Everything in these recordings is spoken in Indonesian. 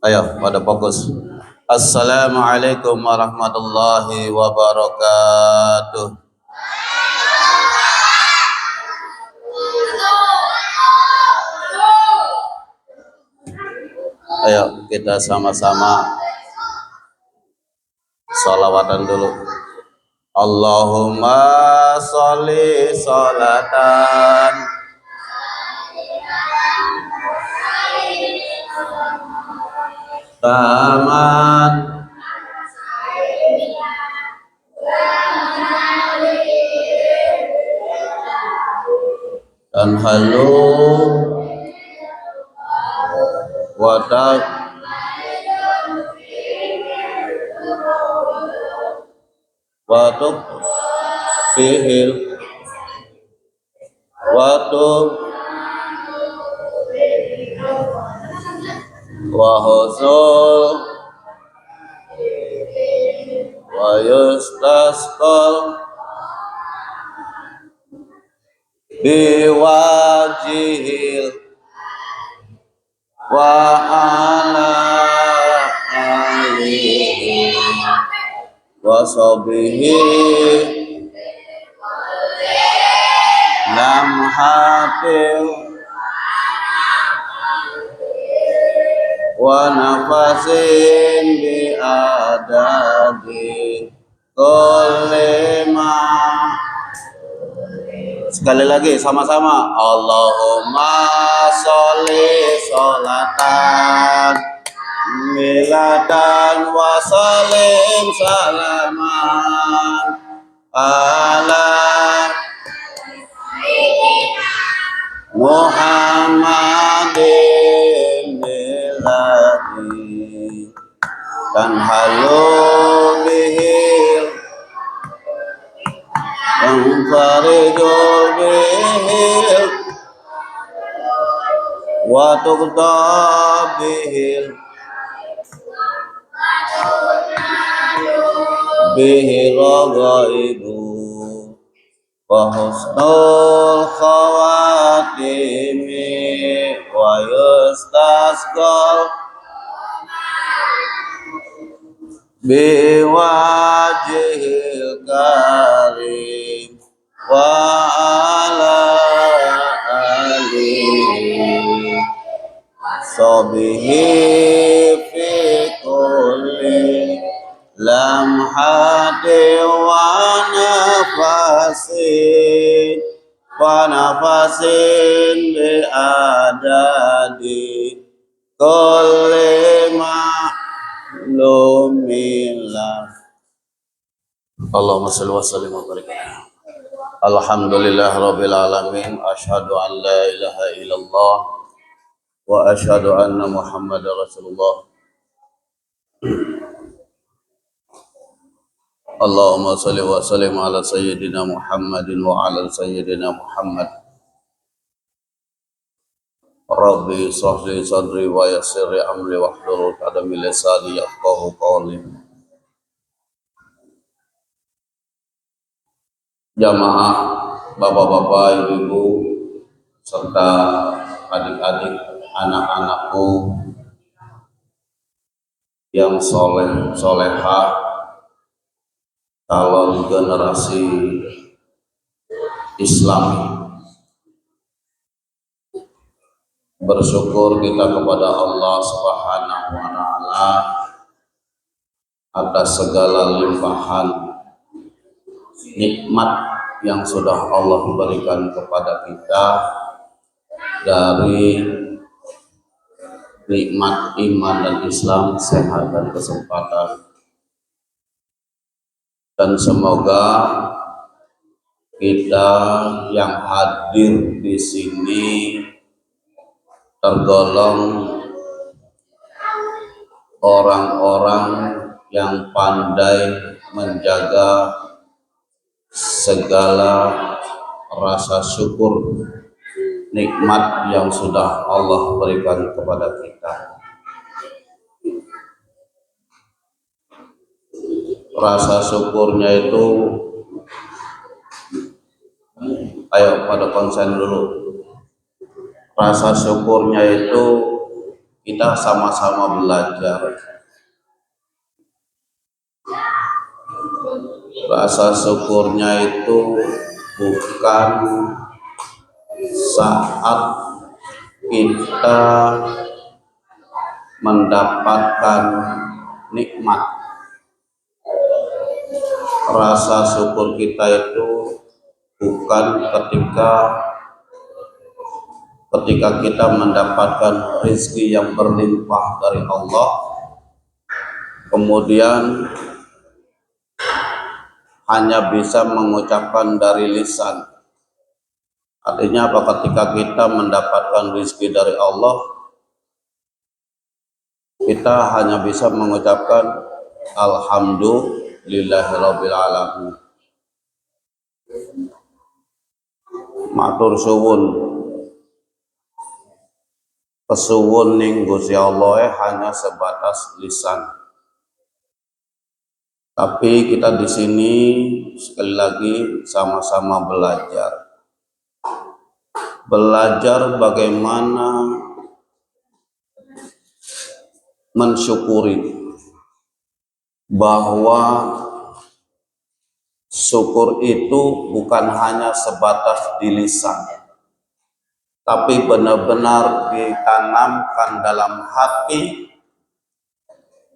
Ayo pada fokus. Assalamualaikum warahmatullahi wabarakatuh. Ayo kita sama-sama sholawatan dulu. Allahumma sholli sholatan taman dan halu watak watuk fihil watuk wahusul wa yustasqal biwajihil wa ala alihi wa sahbihi lam hatil wa nafasin bi adadi kulima. Sekali lagi sama-sama. Allahumma sholli sholatan milatan wa salim salaman ala Muhammadin miladi dan halu bihil Faridul bihil wa tuqta bihil bihil ghaibu wa husnul khawatimi wa yustasqal biwajhil karim wa ala alihi sahbihi fi kulli lamhati wa nafasin bi adadi kulli ma'lumillah. Allahumma shalli wa sallim wa barik. Alhamdulillah rabbil alamin. Asyhadu an la ilaha illallah wa asyhadu anna muhammadar rasulullah. Allahumma shalli wa sallim ala sayyidina Muhammadin wa ala sayyidina Muhammad. Rabbi shrah sadri wa yassir li amri wahlul 'uqdatam min lisani yafqahu qawli. Jamaah, bapak-bapak, ibu-ibu, serta adik-adik, anak-anakku yang soleh, solehah, calon generasi Islam. Bersyukur kita kepada Allah Subhanahu wa Ta'ala atas segala limpahan nikmat yang sudah Allah berikan kepada kita, dari nikmat iman dan Islam, sehat dan kesempatan. Dan semoga kita yang hadir di sini tergolong orang-orang yang pandai menjaga segala rasa syukur nikmat yang sudah Allah berikan kepada kita. Rasa syukurnya itu, ayo pada konsen dulu. Rasa syukurnya itu kita sama-sama belajar. Rasa syukurnya itu bukan saat kita mendapatkan nikmat. Rasa syukur kita itu bukan ketika kita mendapatkan rezeki yang berlimpah dari Allah, kemudian hanya bisa mengucapkan dari lisan. Artinya apa? Ketika kita mendapatkan rezeki dari Allah, kita hanya bisa mengucapkan alhamdulillahirabbil alamin. Matur suwun, kesuwun ning Gusti Allah hanya sebatas lisan. Tapi kita di sini sekali lagi sama-sama belajar bagaimana mensyukuri, bahwa syukur itu bukan hanya sebatas di lisan, tapi benar-benar ditanamkan dalam hati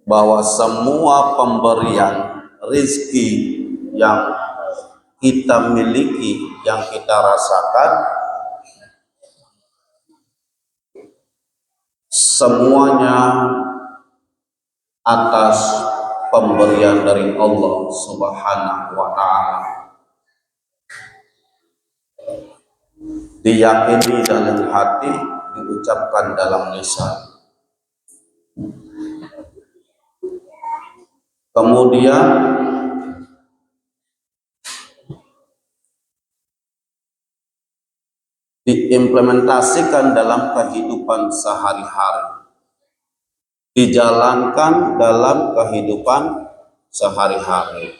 bahwa semua pemberian rezeki yang kita miliki, yang kita rasakan, semuanya atas pemberian dari Allah Subhanahu wa Ta'ala. Diyakini dalam hati, diucapkan dalam lisan. Kemudian diimplementasikan dalam kehidupan sehari-hari, dijalankan dalam kehidupan sehari-hari.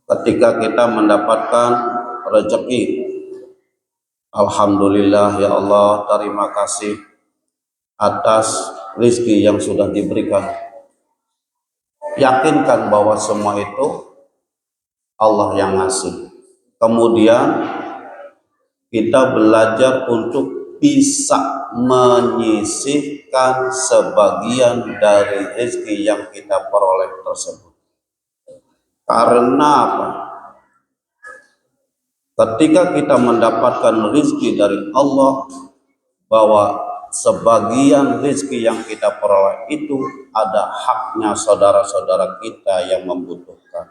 Ketika kita mendapatkan rezeki, alhamdulillah ya Allah, terima kasih atas rezeki yang sudah diberikan. Yakinkan bahwa semua itu Allah yang ngasih. Kemudian kita belajar untuk bisa menyisihkan sebagian dari rezeki yang kita peroleh tersebut. Karena apa? Ketika kita mendapatkan rezeki dari Allah, bahwa sebagian rezeki yang kita peroleh itu ada haknya saudara-saudara kita yang membutuhkan.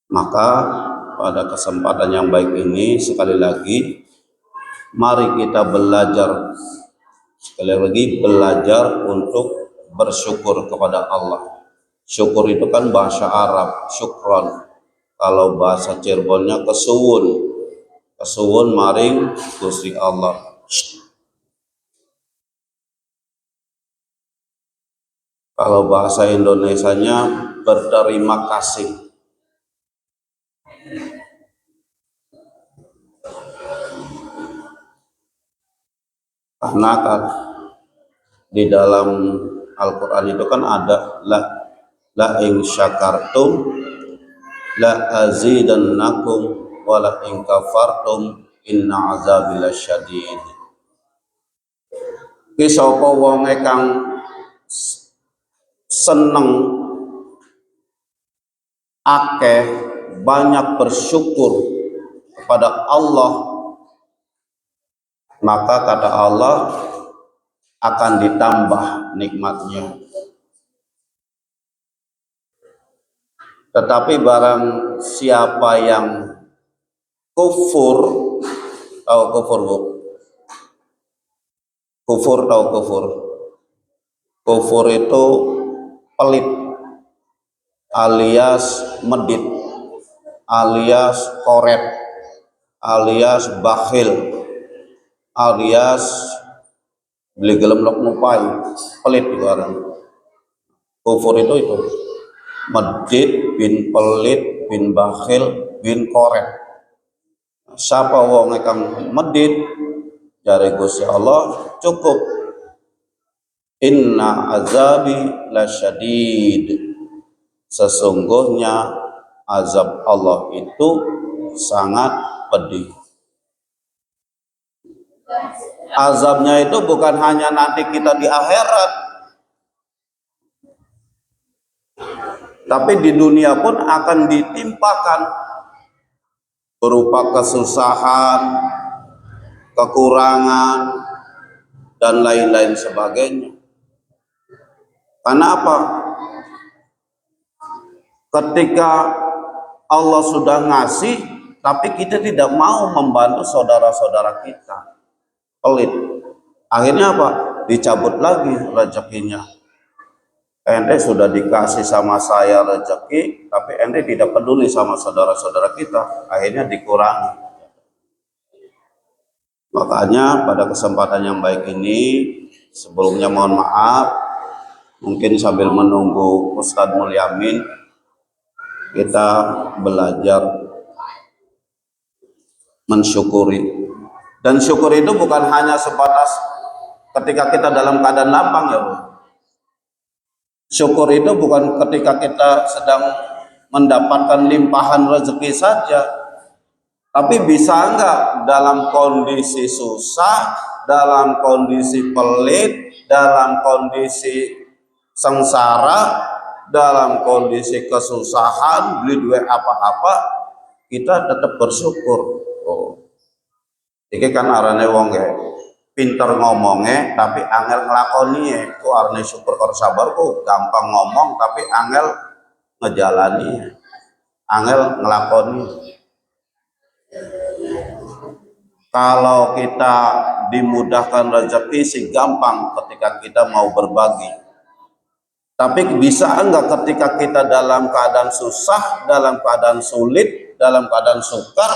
Maka pada kesempatan yang baik ini, sekali lagi mari kita belajar, untuk bersyukur kepada Allah. Syukur itu kan bahasa Arab, syukron. Kalau bahasa Cirebonnya kesuwun. Kesuwun maring Gusti Allah. Kalau bahasa Indonesianya berterima kasih. Karena kan di dalam Al-Quran itu kan ada la in syakartum la azidannakum wa la in kafartum inna azabi lasyadid. Ki sapa wonge kang seneng akeh banyak bersyukur kepada Allah, maka kata Allah akan ditambah nikmatnya. Tetapi barang siapa yang kufur, tahu kufur bu? Kufur itu pelit, alias medit, alias koret, alias bakhil, alias beli gelem lok nupai, pelit itu orang. Kufur itu medit bin pelit bin bakhil bin koret. siapa wong kang medit jare Gusti Allah cukup, inna azabi lasyadid, sesungguhnya azab Allah itu sangat pedih. Azabnya itu bukan hanya nanti kita di akhirat, tapi di dunia pun akan ditimpakan berupa kesusahan, kekurangan, dan lain-lain sebagainya. Karena apa? Ketika Allah sudah ngasih, tapi kita tidak mau membantu saudara-saudara kita, pelit. Akhirnya apa? Dicabut lagi rezekinya. Ente sudah dikasih sama saya rezeki, tapi ente tidak peduli sama saudara-saudara kita, akhirnya dikurangi. Makanya pada kesempatan yang baik ini, sebelumnya mohon maaf, mungkin sambil menunggu Ustadz Mulyamin, kita belajar mensyukuri. Dan syukur itu bukan hanya sebatas ketika kita dalam keadaan lapang ya Bu. Syukur itu bukan ketika kita sedang mendapatkan limpahan rezeki saja, tapi bisa enggak dalam kondisi susah, dalam kondisi pelit, dalam kondisi sengsara, dalam kondisi kesusahan, beli duit apa-apa, kita tetap bersyukur. Oh, ini kan arane wong pinter ngomongnya tapi angel ngelakoni, itu arane syukur kor sabar kok gampang ngomong tapi angel ngejalani, angel ngelakoni. Kalau kita dimudahkan rezeki sih gampang ketika kita mau berbagi, tapi bisa enggak ketika kita dalam keadaan susah, dalam keadaan sulit, dalam keadaan sukar,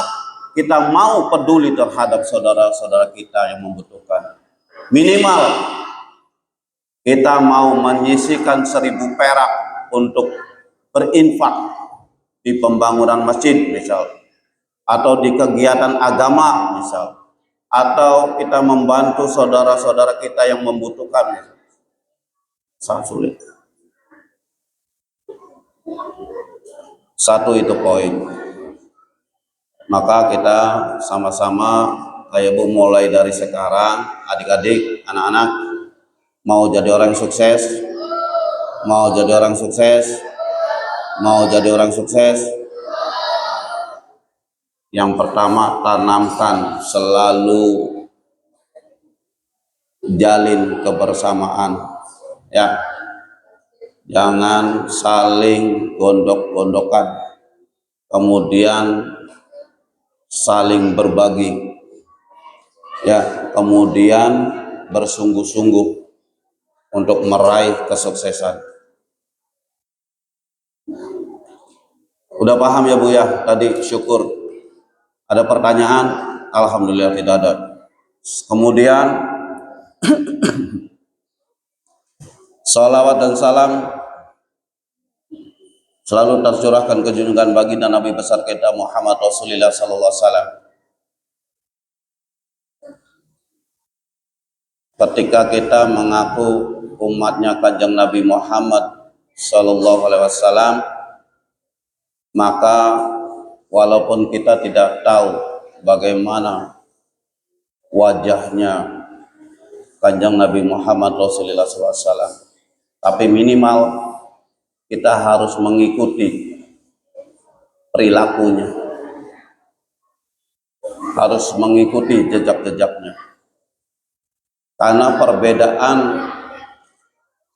kita mau peduli terhadap saudara-saudara kita yang membutuhkan. Minimal kita mau menyisihkan 1.000 perak untuk berinfak di pembangunan masjid misal, atau di kegiatan agama misal, atau kita membantu saudara-saudara kita yang membutuhkan misal. Sangat sulit. Satu itu poin. Maka kita sama-sama kayak Bu mulai dari sekarang, adik-adik, anak-anak mau jadi orang sukses, mau jadi orang sukses, mau jadi orang sukses. Yang pertama, tanamkan selalu jalin kebersamaan, ya. Jangan saling gondok-gondokan, kemudian saling berbagi, ya, kemudian bersungguh-sungguh untuk meraih kesuksesan. Udah paham ya Bu ya tadi syukur? Ada pertanyaan? Alhamdulillah tidak ada. Kemudian salawat dan salam selalu tercurahkan ke junjungan baginda Nabi besar kita Muhammad Rasulullah sallallahu alaihi wasallam. Ketika kita mengaku umatnya Kanjeng Nabi Muhammad sallallahu alaihi wasallam, maka walaupun kita tidak tahu bagaimana wajahnya Kanjeng Nabi Muhammad Rasulullah sallallahu alaihi wasallam, tapi minimal kita harus mengikuti perilakunya, harus mengikuti jejak-jejaknya. Karena perbedaan,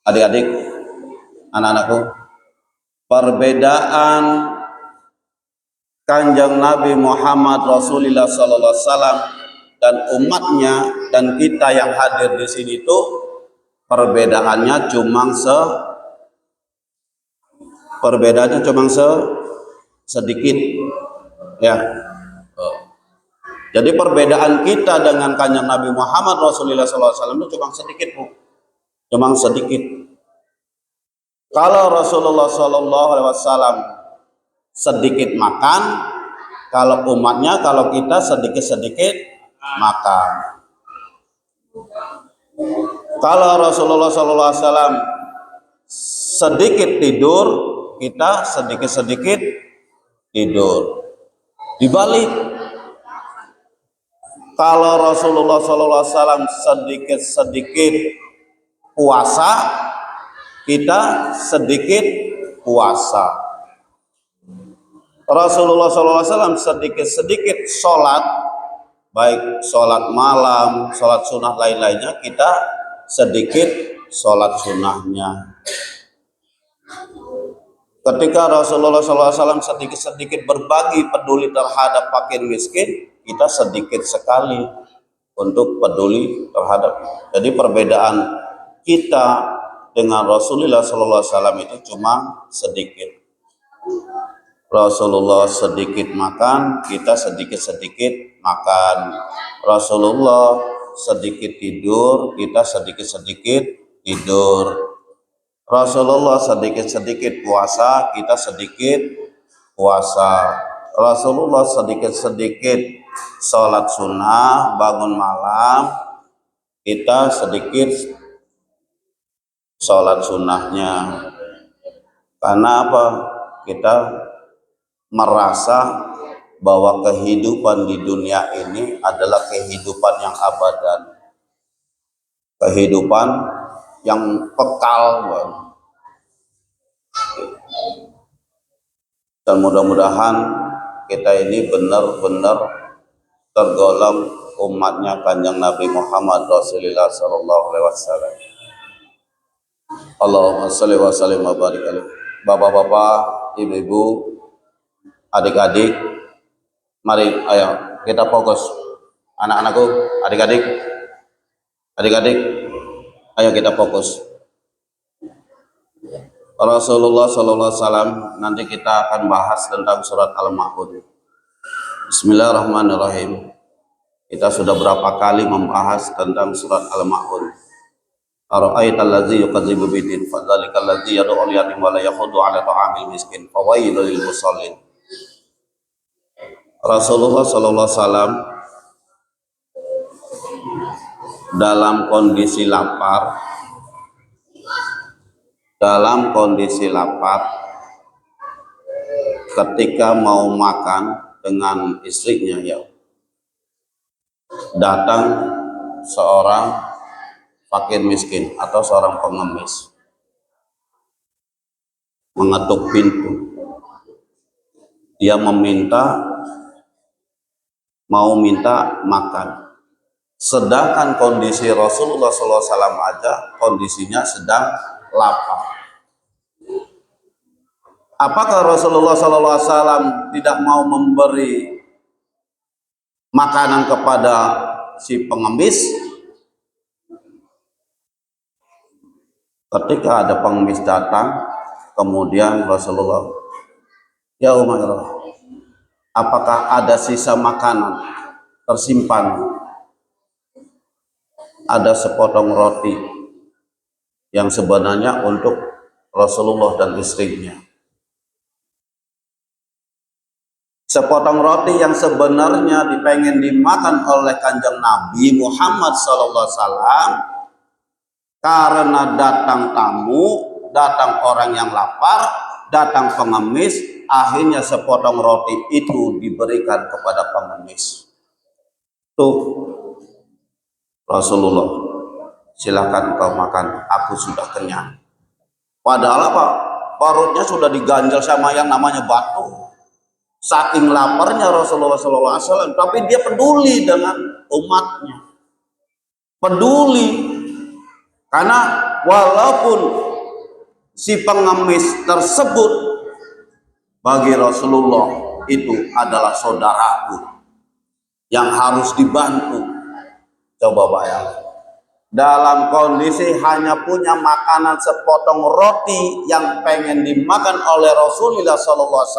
adik-adik, anak-anakku, perbedaan Kanjeng Nabi Muhammad Rasulullah sallallahu alaihi wasallam dan umatnya dan kita yang hadir di sini itu perbedaannya cuma sedikit, ya. Jadi perbedaan kita dengan Kanjeng Nabi Muhammad Rasulullah SAW itu cuma sedikit, Bu. Cuma sedikit. Kalau Rasulullah SAW sedikit makan, Kalau umatnya, kalau kita sedikit-sedikit makan. Kalau Rasulullah SAW sedikit tidur, kita sedikit-sedikit tidur. Dibalik, kalau Rasulullah SAW sedikit-sedikit puasa, kita sedikit puasa. Rasulullah SAW sedikit-sedikit sholat, baik sholat malam, sholat sunnah lain-lainnya, kita sedikit sholat sunnahnya. Ketika Rasulullah SAW sedikit-sedikit berbagi peduli terhadap fakir miskin, kita sedikit sekali untuk peduli terhadap. Jadi perbedaan kita dengan Rasulullah SAW itu cuma sedikit. Rasulullah sedikit makan, kita sedikit-sedikit makan. Rasulullah sedikit tidur, kita sedikit-sedikit tidur. Rasulullah sedikit-sedikit puasa, kita sedikit puasa. Rasulullah sedikit-sedikit sholat sunnah, bangun malam, kita sedikit sholat sunnahnya. Karena apa? Kita merasa bahwa kehidupan di dunia ini adalah kehidupan yang abadan, kehidupan yang kekal. Dan mudah-mudahan kita ini benar-benar tergolong umatnya Kanjeng Nabi Muhammad Rasulullah Sallallahu Alaihi Wasallam. Allahumma sholli wa sallim wa barik alaihi. Bapak-bapak, ibu-ibu, adik-adik, mari ayo kita fokus. Anak-anakku, adik-adik, ayo kita fokus. Rasulullah SAW nanti kita akan bahas tentang surat Al-Ma'un. Bismillahirrahmanirrahim. Kita sudah berapa kali membahas tentang surat Al-Ma'un. Ara'aital ladzi yukadzibu bidin fadzalikal ladzi yad'ul yatim wa la yahudu 'ala ta'amil miskin fawailul lil musallin. Rasulullah SAW dalam kondisi lapar, ketika mau makan dengan istrinya, ya datang seorang fakir miskin atau seorang pengemis mengetuk pintu. Dia mau minta makan. Sedangkan kondisi Rasulullah SAW aja kondisinya sedang lapar. Apakah Rasulullah SAW tidak mau memberi makanan kepada si pengemis? Ketika ada pengemis datang, kemudian Rasulullah, ya Umairah, apakah ada sisa makanan tersimpan? Ada sepotong roti yang sebenarnya untuk Rasulullah dan istrinya. Sepotong roti yang sebenarnya dipengen dimakan oleh Kanjeng Nabi Muhammad SAW, karena datang tamu, datang orang yang lapar, datang pengemis, akhirnya sepotong roti itu diberikan kepada pengemis. Tuh, Rasulullah, silakan kau makan, aku sudah kenyang. Padahal apa? Perutnya sudah diganjal sama yang namanya batu. Saking laparnya Rasulullah SAW, tapi dia peduli dengan umatnya. Peduli, karena walaupun si pengemis tersebut bagi Rasulullah itu adalah saudaraku yang harus dibantu. Coba bayangkan, dalam kondisi hanya punya makanan sepotong roti yang pengen dimakan oleh Rasulullah SAW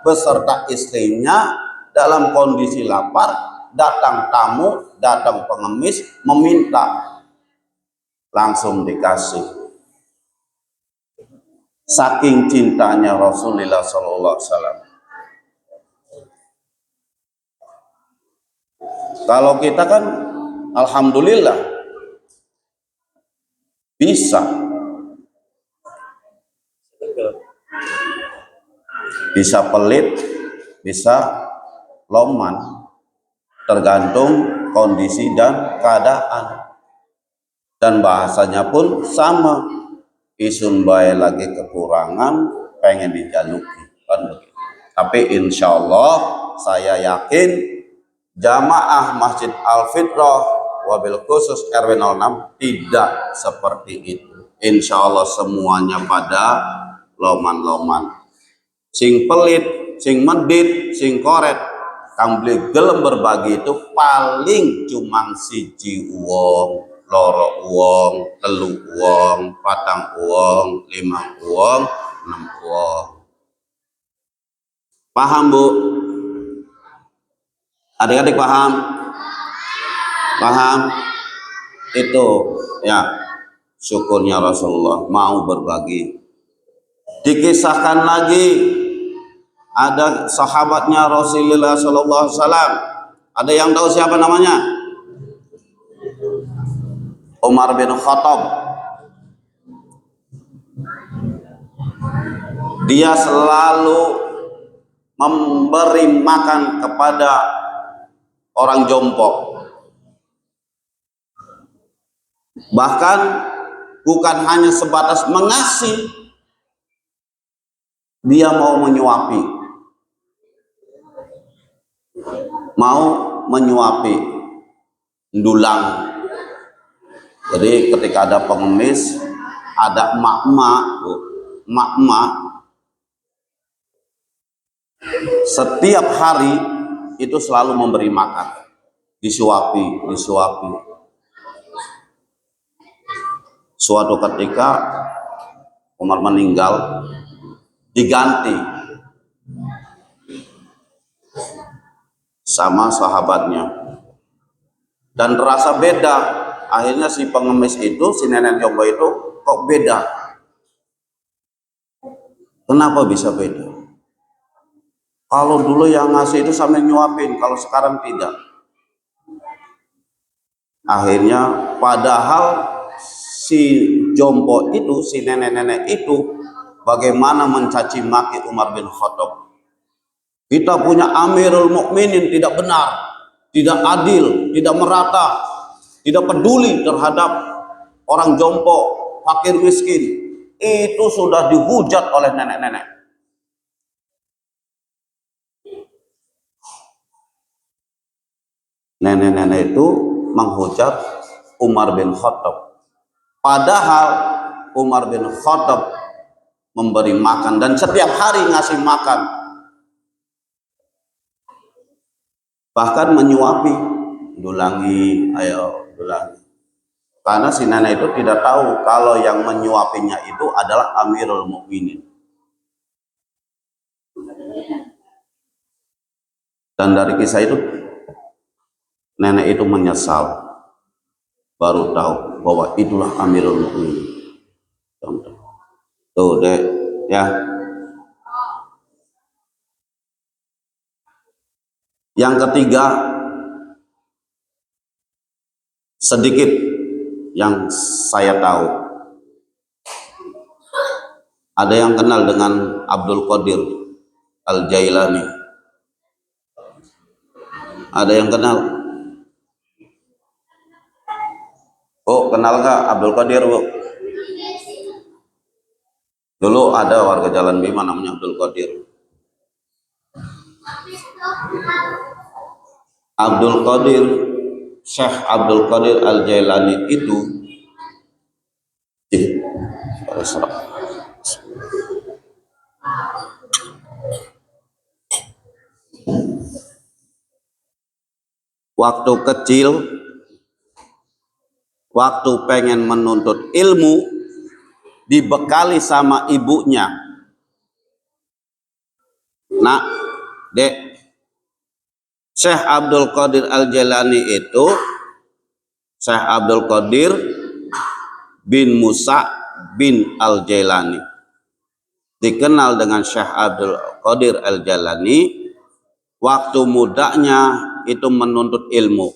beserta istrinya, dalam kondisi lapar, datang tamu, datang pengemis meminta, langsung dikasih. Saking cintanya Rasulullah SAW. Kalau kita kan alhamdulillah bisa pelit, bisa loman, tergantung kondisi dan keadaan. Dan bahasanya pun sama, isun bae lagi kekurangan pengen dijaluki kan begitu. Tapi insya Allah saya yakin jamaah Masjid Al-Fitrah wabil khusus RW 06 tidak seperti itu. Insya Allah semuanya pada loman-loman, sing pelit, sing medit, sing koret, kang beli gelem berbagi itu paling cuma siji uang, loro uang, telu uang, patang uang, 5 uang, 6 uang. Paham Bu? Adik-adik paham? Paham? Itu ya syukurnya Rasulullah mau berbagi. Dikisahkan lagi ada sahabatnya Rasulullah Sallallahu Alaihi Wasallam. Ada yang tahu siapa namanya? Umar bin Khattab. Dia selalu memberi makan kepada orang jompo. Bahkan bukan hanya sebatas mengasih, dia mau menyuapi. Mau menyuapi, ndulang. Jadi ketika ada pengemis, ada emak-emak setiap hari itu selalu memberi makan, disuapi. Suatu ketika Umar meninggal, diganti sama sahabatnya, dan terasa beda. Akhirnya si pengemis itu, si nenek jompo itu kok beda. Kenapa bisa beda? Kalau dulu yang ngasih itu sambil nyuapin, kalau sekarang tidak. Akhirnya padahal si jompo itu, si nenek-nenek itu bagaimana mencaci maki Umar bin Khattab. Kita punya Amirul Mukminin tidak benar, tidak adil, tidak merata, tidak peduli terhadap orang jompo, fakir miskin. Itu sudah dihujat oleh nenek-nenek. Nenek-nenek itu menghujat Umar bin Khattab. Padahal Umar bin Khattab memberi makan dan setiap hari ngasih makan. Bahkan menyuapi, dulangi, ayo dulangi. Karena si nenek itu tidak tahu kalau yang menyuapinya itu adalah Amirul Mukminin. Dan dari kisah itu nenek itu menyesal, baru tahu bahwa itulah Amirul Mukminin. Tuh deh ya. Yang ketiga, sedikit yang saya tahu, ada yang kenal dengan Abdul Qadir Al-Jailani? Ada yang kenal? Oh, kenal nggak Abdul Qadir, Bu? Dulu ada warga Jalan Bima namanya Abdul Qadir. Abdul Qadir, Syekh Abdul Qadir Al-Jailani itu waktu kecil, waktu pengen menuntut ilmu, dibekali sama ibunya. Nah, Dek, Syekh Abdul Qadir Al-Jailani itu Syekh Abdul Qadir bin Musa bin Al-Jailani, dikenal dengan Syekh Abdul Qadir Al-Jailani. Waktu mudanya itu menuntut ilmu.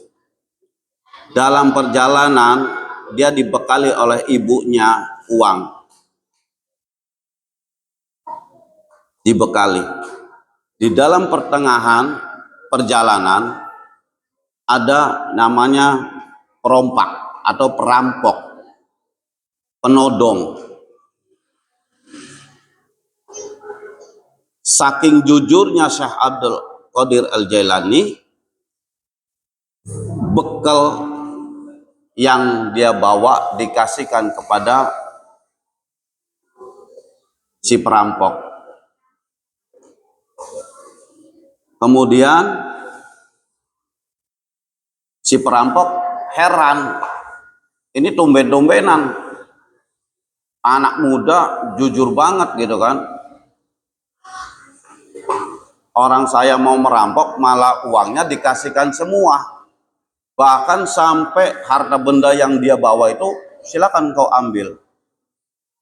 Dalam perjalanan dia dibekali oleh ibunya uang, dibekali. Di dalam pertengahan perjalanan ada namanya perompak atau perampok, penodong. Saking jujurnya Syekh Abdul Qadir Al-Jailani, bekal yang dia bawa dikasihkan kepada si perampok. Kemudian si perampok heran, ini tumben-tumbenan anak muda jujur banget gitu kan. Orang saya mau merampok malah uangnya dikasihkan semua. Bahkan sampai harta benda yang dia bawa itu silakan kau ambil.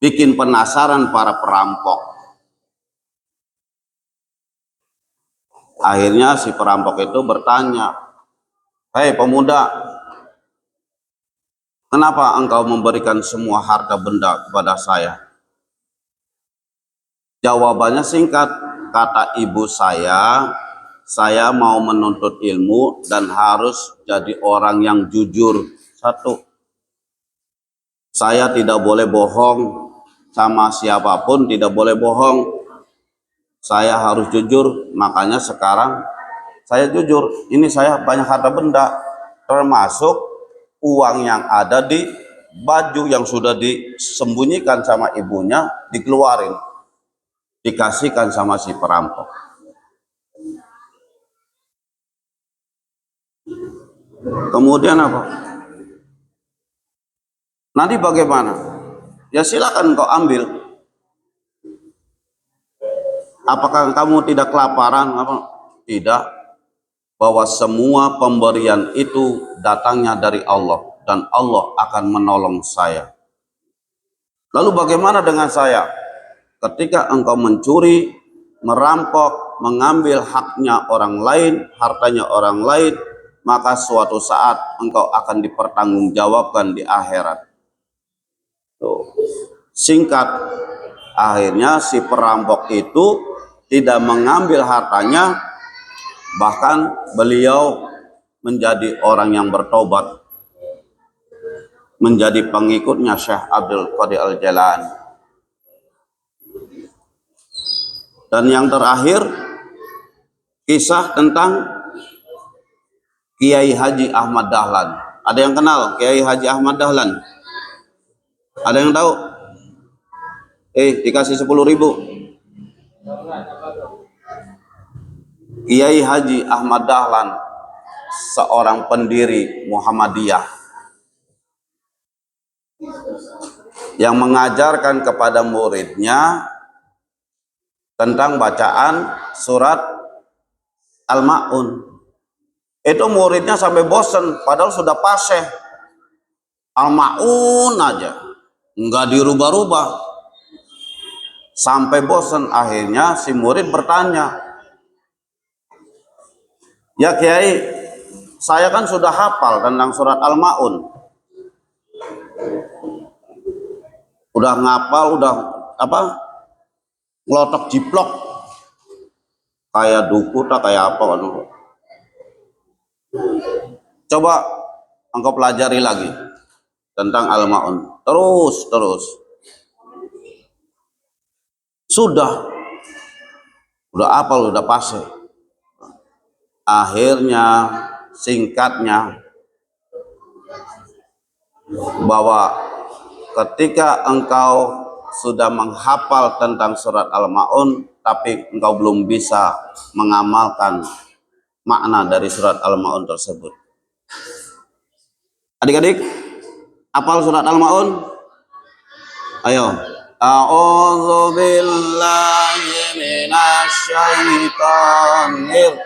Bikin penasaran para perampok. Akhirnya si perampok itu bertanya, "Hei pemuda, kenapa engkau memberikan semua harta benda kepada saya?" Jawabannya singkat, kata ibu saya mau menuntut ilmu dan harus jadi orang yang jujur. Satu, saya tidak boleh bohong sama siapapun, tidak boleh bohong. Saya harus jujur, makanya sekarang saya jujur. Ini saya banyak harta benda, termasuk uang yang ada di baju yang sudah disembunyikan sama ibunya, dikeluarin, dikasihkan sama si perampok. Kemudian apa? Nanti bagaimana? Ya silakan kau ambil. Apakah kamu tidak kelaparan? Apa? Tidak. Bahwa semua pemberian itu datangnya dari Allah dan Allah akan menolong saya. Lalu bagaimana dengan saya? Ketika engkau mencuri, merampok, mengambil haknya orang lain, hartanya orang lain, maka suatu saat engkau akan dipertanggungjawabkan di akhirat. Tuh. Singkat, akhirnya si perampok itu tidak mengambil hartanya, bahkan beliau menjadi orang yang bertobat, menjadi pengikutnya Syekh Abdul Qadir Al-Jailani. Dan yang terakhir, kisah tentang Kiai Haji Ahmad Dahlan. Ada yang kenal Kiai Haji Ahmad Dahlan? Ada yang tahu? Dikasih 10.000. Kiai Haji Ahmad Dahlan seorang pendiri Muhammadiyah yang mengajarkan kepada muridnya tentang bacaan surat Al-Ma'un. Itu muridnya sampai bosan, padahal sudah fasih. Al-Ma'un aja, enggak dirubah-rubah. Sampai bosan, akhirnya si murid bertanya, "Ya Kiai, saya kan sudah hafal tentang surat Al-Ma'un. Udah ngapal, udah ngelotok jiplok. Kayak duku tak kayak apa kan. Coba engkau pelajari lagi tentang Al-Ma'un. Terus. Sudah hafal, udah pasti. Akhirnya singkatnya bahwa ketika engkau sudah menghafal tentang surat Al-Ma'un tapi engkau belum bisa mengamalkan makna dari surat Al-Ma'un tersebut. Adik-adik, hafal surat Al-Ma'un? Ayo. A'udzu billahi minasy syaithanir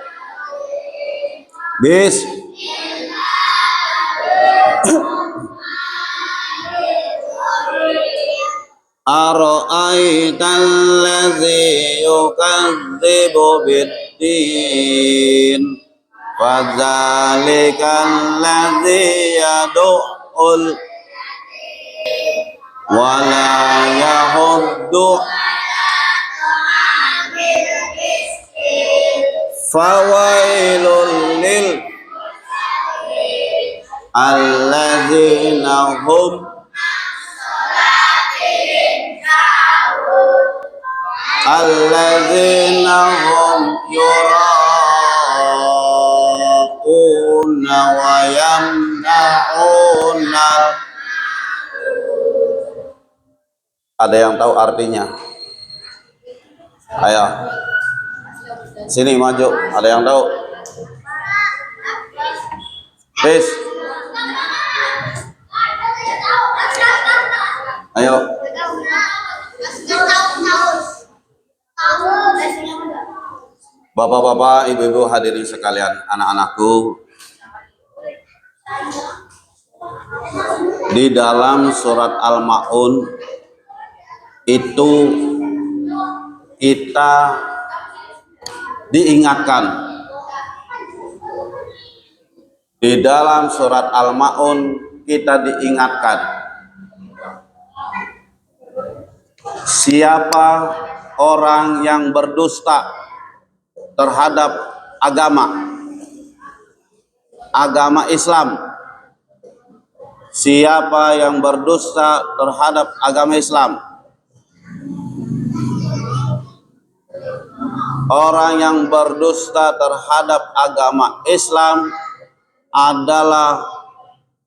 Ara'aital ladzi yukadzibu biddin Fadzalikal ladzi yad'ul wala yahuddu fawailul lil alladzina hum yura'una wa yamna'una. Ada yang tahu artinya? Ayo, sini maju. Ada yang tahu? Please. Ayo. Bapak-bapak, ibu-ibu, hadirin sekalian, anak-anakku, di dalam surat Al-Ma'un itu kita diingatkan, di dalam surat Al-Ma'un kita diingatkan siapa orang yang berdusta terhadap agama Islam. Siapa yang berdusta terhadap agama Islam? Orang yang berdusta terhadap agama Islam adalah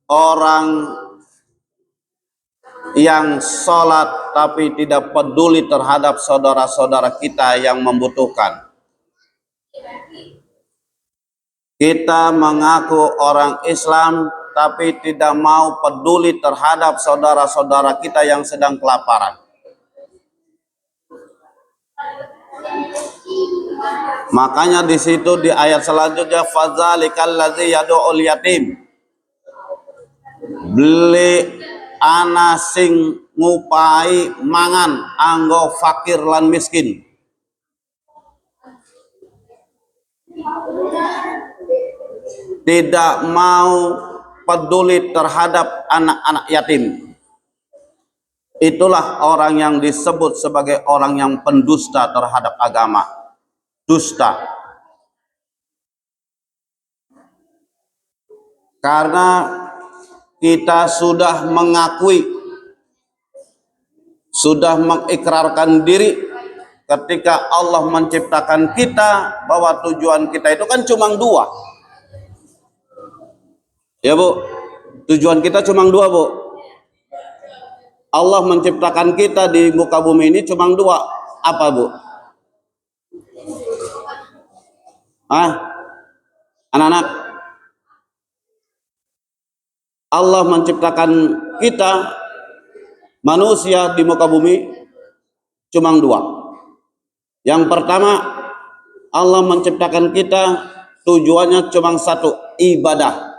orang yang sholat tapi tidak peduli terhadap saudara-saudara kita yang membutuhkan. Kita mengaku orang Islam tapi tidak mau peduli terhadap saudara-saudara kita yang sedang kelaparan. Makanya di situ di ayat selanjutnya, fadzalikal ladzi yad'ul yatim. Beli ana sing ngupai mangan anggo fakir lan miskin. Tidak mau peduli terhadap anak-anak yatim. Itulah orang yang disebut sebagai orang yang pendusta terhadap agama. Dusta. Karena kita sudah mengakui, sudah mengikrarkan diri ketika Allah menciptakan kita bahwa tujuan kita itu kan cuma dua. Ya Bu, tujuan kita cuma dua Bu. Allah menciptakan kita di muka bumi ini cuma dua. Apa Bu? Anak-anak, Allah menciptakan kita manusia di muka bumi cuma dua. Yang pertama, Allah menciptakan kita tujuannya cuma satu, ibadah.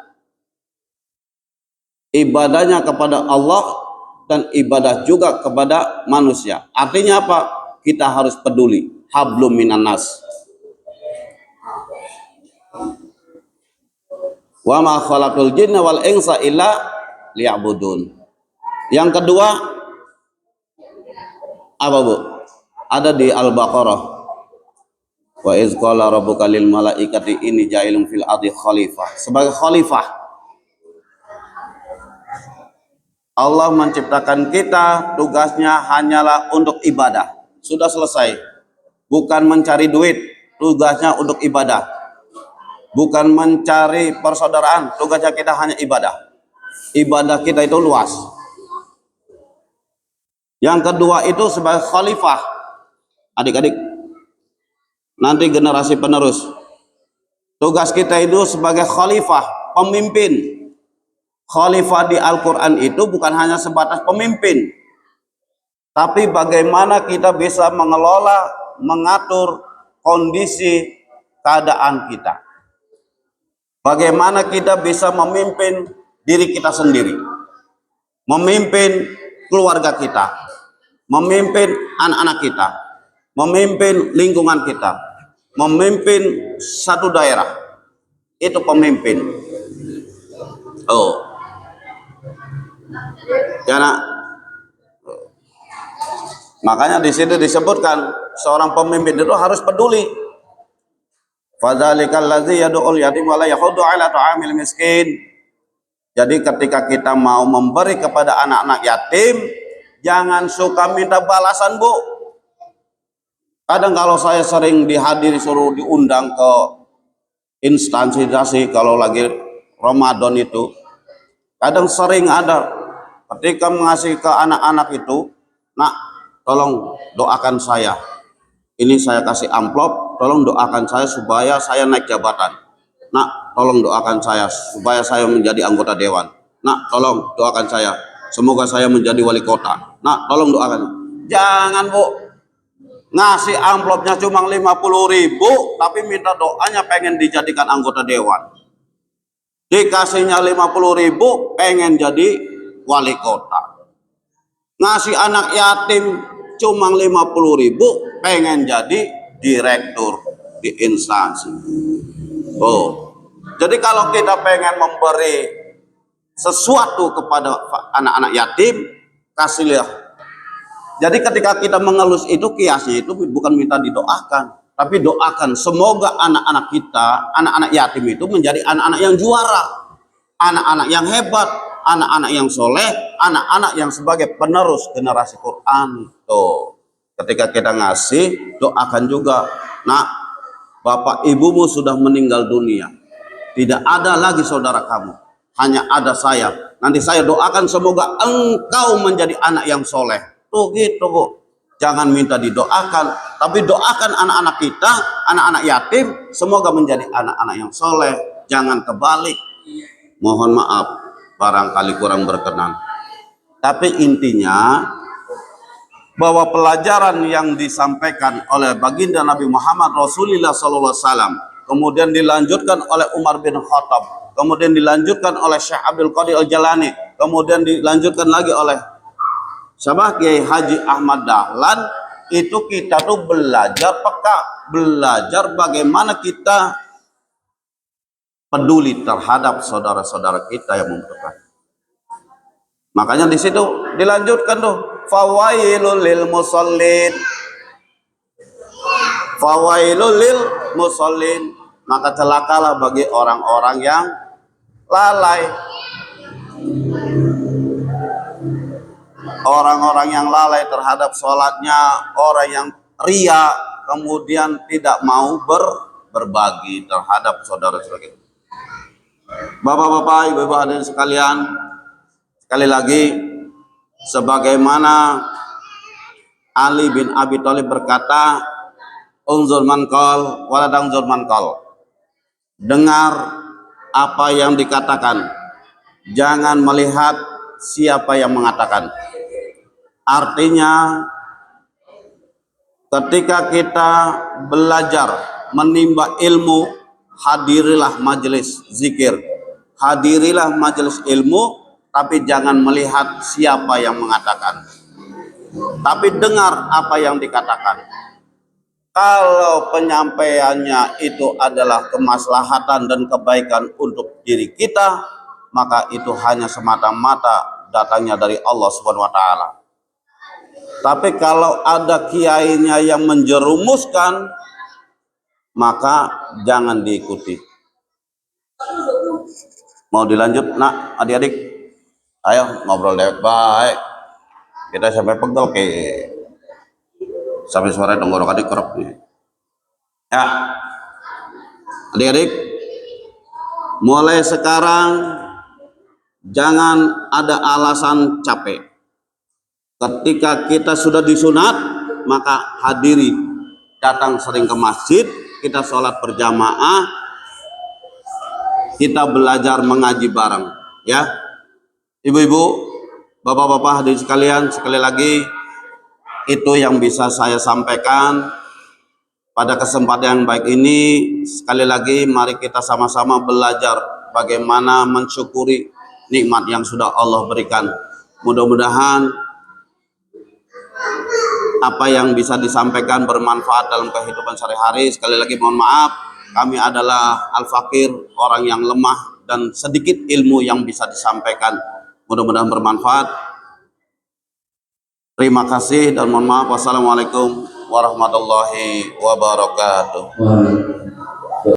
Ibadahnya kepada Allah dan ibadah juga kepada manusia. Artinya apa? Kita harus peduli. Hablum minan nas. Wa ma khalaqul jinna wal insa illa liya'budun. Yang kedua apa Bu? Ada di Al-Baqarah. Wa iz qala rabbuka lil malaikati inni ja'ilun fil ardi khalifah. Sebagai khalifah Allah menciptakan kita, tugasnya hanyalah untuk ibadah. Sudah selesai. Bukan mencari duit, tugasnya untuk ibadah. Bukan mencari persaudaraan, tugasnya kita hanya ibadah. Ibadah kita itu luas. Yang kedua itu sebagai khalifah. Adik-adik, nanti generasi penerus. Tugas kita itu sebagai khalifah, pemimpin. Khalifah di Al-Quran itu bukan hanya sebatas pemimpin, tapi bagaimana kita bisa mengelola, mengatur kondisi keadaan kita. Bagaimana kita bisa memimpin diri kita sendiri, memimpin keluarga kita, memimpin anak-anak kita, memimpin lingkungan kita, memimpin satu daerah. itu pemimpin. Oh, ya nak. Makanya di sini disebutkan seorang pemimpin itu harus peduli. Fadzalikal ladzi yad'ul yatim wa la yahudu 'ala ta'amil miskin. Jadi ketika kita mau memberi kepada anak-anak yatim, jangan suka minta balasan, Bu. Kadang kalau saya sering dihadiri, suruh diundang ke instansi kalau lagi Ramadan itu, kadang sering ada ketika mengasih ke anak-anak itu, nak tolong doakan saya, ini saya kasih amplop, tolong doakan saya supaya saya naik jabatan. Nak tolong doakan saya supaya saya menjadi anggota dewan. Nak tolong doakan saya semoga saya menjadi wali kota. Nak tolong doakan. Jangan, Bu, ngasih amplopnya cuma 50.000 tapi minta doanya pengen dijadikan anggota dewan. Dikasihnya 50.000 pengen jadi wali kota. Ngasih anak yatim cuma 50.000 pengen jadi direktur di instansi. Oh, jadi kalau kita pengen memberi sesuatu kepada anak-anak yatim, kasihlah. Jadi ketika kita mengelus itu, kiasnya itu bukan minta didoakan, tapi doakan semoga anak-anak kita, anak-anak yatim itu menjadi anak-anak yang juara, anak-anak yang hebat, anak-anak yang soleh, anak-anak yang sebagai penerus generasi Quran. Tuh, ketika kita ngasih, doakan juga. Nah, bapak ibumu sudah meninggal dunia, tidak ada lagi saudara kamu, hanya ada saya. Nanti saya doakan semoga engkau menjadi anak yang soleh. Tuh gitu, Bu. Jangan minta didoakan, tapi doakan anak-anak kita, anak-anak yatim, semoga menjadi anak-anak yang soleh. Jangan kebalik. Mohon maaf barangkali kurang berkenan, tapi intinya bahwa pelajaran yang disampaikan oleh baginda Nabi Muhammad Rasulullah SAW, kemudian dilanjutkan oleh Umar bin Khattab, kemudian dilanjutkan oleh Syekh Abdul Qadir Al-Jalani, kemudian dilanjutkan lagi oleh Kiai Haji Ahmad Dahlan, itu kita tuh belajar peka, belajar bagaimana kita peduli terhadap saudara-saudara kita yang membutuhkan. Makanya di situ dilanjutkan tuh, fawailul lil musallin, fawailul lil musallin, maka celakalah bagi orang-orang yang lalai. Orang-orang yang lalai terhadap sholatnya, orang yang ria, kemudian tidak mau berbagi terhadap saudara-saudara kita. Bapak-bapak, ibu-ibu hadirin sekalian, sekali lagi, sebagaimana Ali bin Abi Thalib berkata, unzur man qal wala tanzur man qal. Dengar apa yang dikatakan, jangan melihat siapa yang mengatakan. Artinya ketika kita belajar menimba ilmu, hadirilah majelis zikir, hadirilah majelis ilmu, tapi jangan melihat siapa yang mengatakan, tapi dengar apa yang dikatakan. Kalau penyampaiannya itu adalah kemaslahatan dan kebaikan untuk diri kita, maka itu hanya semata-mata datangnya dari Allah Subhanahu wa taala. Tapi kalau ada kiainya yang menjerumuskan, maka jangan diikuti. Mau dilanjut, nak, adik-adik? Ayo ngobrol deh, baik. Kita sampai pegel ke sampai sore tenggorokan dikerap nih. Ya, adik-adik, mulai sekarang jangan ada alasan capek. Ketika kita sudah disunat, maka hadiri, datang sering ke masjid, kita sholat berjamaah, kita belajar mengaji bareng, ya. Ibu-ibu, bapak-bapak hadirin sekalian, sekali lagi itu yang bisa saya sampaikan pada kesempatan yang baik ini. Sekali lagi mari kita sama-sama belajar bagaimana mensyukuri nikmat yang sudah Allah berikan. Mudah-mudahan apa yang bisa disampaikan bermanfaat dalam kehidupan sehari-hari. Sekali lagi mohon maaf Kami adalah al-fakir, orang yang lemah dan sedikit ilmu yang bisa disampaikan. Mudah-mudahan bermanfaat. Terima kasih dan mohon maaf. Wassalamualaikum warahmatullahi wabarakatuh.